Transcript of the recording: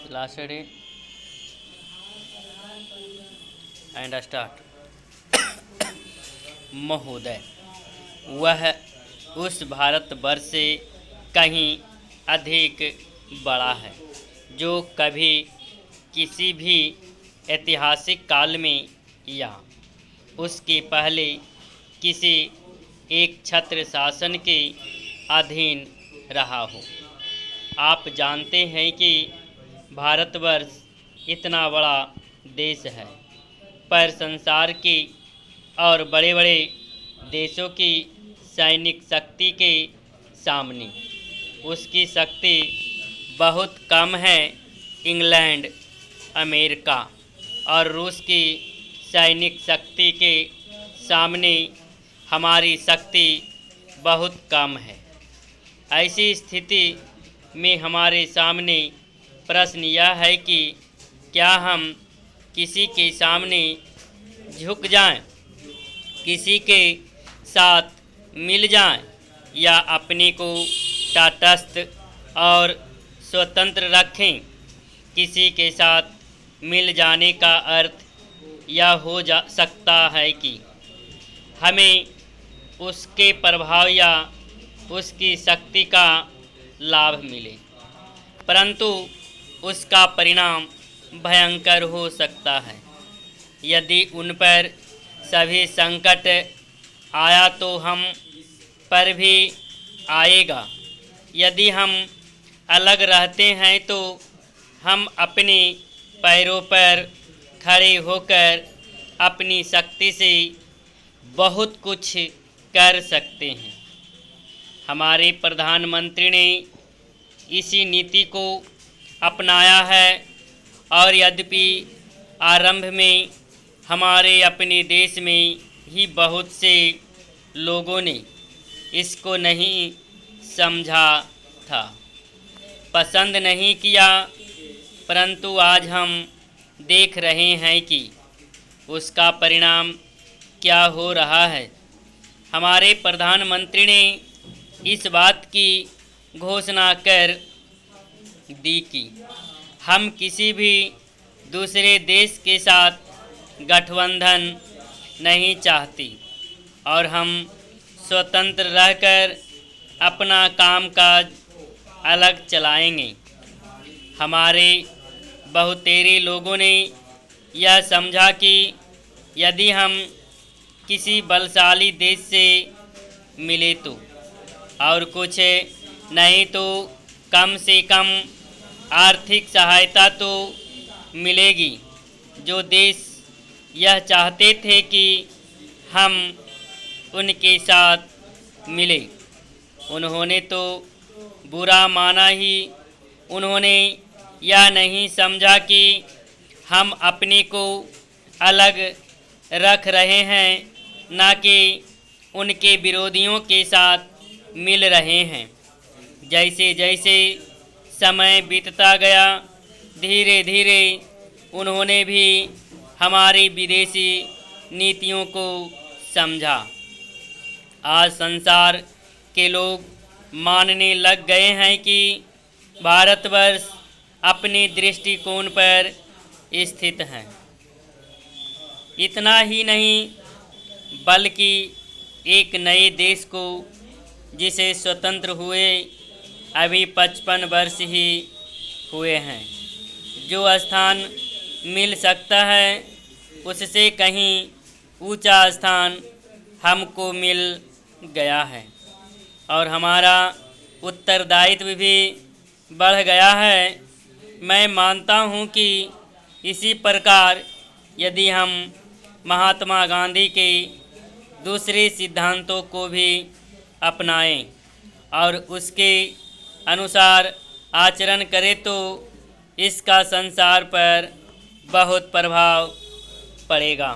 Last day and start. महोदय, वह उस भारतवर्ष से कहीं अधिक बड़ा है जो कभी किसी भी ऐतिहासिक काल में या उसके पहले किसी एक छत्र शासन के अधीन रहा हो। आप जानते हैं कि भारतवर्ष इतना बड़ा देश है, पर संसार की और बड़े बड़े देशों की सैनिक शक्ति के सामने उसकी शक्ति बहुत कम है। इंग्लैंड, अमेरिका और रूस की सैनिक शक्ति के सामने हमारी शक्ति बहुत कम है। ऐसी स्थिति में हमारे सामने प्रश्न यह है कि क्या हम किसी के सामने झुक जाएं, किसी के साथ मिल जाएं, या अपने को तटस्थ और स्वतंत्र रखें। किसी के साथ मिल जाने का अर्थ यह हो जा सकता है कि हमें उसके प्रभाव या उसकी शक्ति का लाभ मिले, परंतु उसका परिणाम भयंकर हो सकता है। यदि उन पर सभी संकट आया तो हम पर भी आएगा। यदि हम अलग रहते हैं तो हम अपने पैरों पर खड़े होकर अपनी शक्ति से बहुत कुछ कर सकते हैं। हमारे प्रधानमंत्री ने इसी नीति को अपनाया है, और यद्यपि आरंभ में हमारे अपने देश में ही बहुत से लोगों ने इसको नहीं समझा था, पसंद नहीं किया, परंतु आज हम देख रहे हैं कि उसका परिणाम क्या हो रहा है। हमारे प्रधानमंत्री ने इस बात की घोषणा कर दी कि हम किसी भी दूसरे देश के साथ गठबंधन नहीं चाहती और हम स्वतंत्र रहकर अपना कामकाज अलग चलाएंगे। हमारे बहुतेरे लोगों ने यह समझा कि यदि हम किसी बलशाली देश से मिले तो, और कुछ नहीं तो कम से कम आर्थिक सहायता तो मिलेगी। जो देश यह चाहते थे कि हम उनके साथ मिले, उन्होंने तो बुरा माना ही। उन्होंने यह नहीं समझा कि हम अपने को अलग रख रहे हैं, न कि उनके विरोधियों के साथ मिल रहे हैं। जैसे जैसे समय बीतता गया, धीरे धीरे उन्होंने भी हमारी विदेशी नीतियों को समझा। आज संसार के लोग मानने लग गए हैं कि भारतवर्ष अपने दृष्टिकोण पर स्थित है। इतना ही नहीं, बल्कि एक नए देश को जिसे स्वतंत्र हुए अभी 55 वर्ष ही हुए हैं, जो स्थान मिल सकता है उससे कहीं ऊंचा स्थान हमको मिल गया है, और हमारा उत्तरदायित्व भी बढ़ गया है। मैं मानता हूँ कि इसी प्रकार यदि हम महात्मा गांधी के दूसरे सिद्धांतों को भी अपनाएं और उसके अनुसार आचरण करें तो इसका संसार पर बहुत प्रभाव पड़ेगा।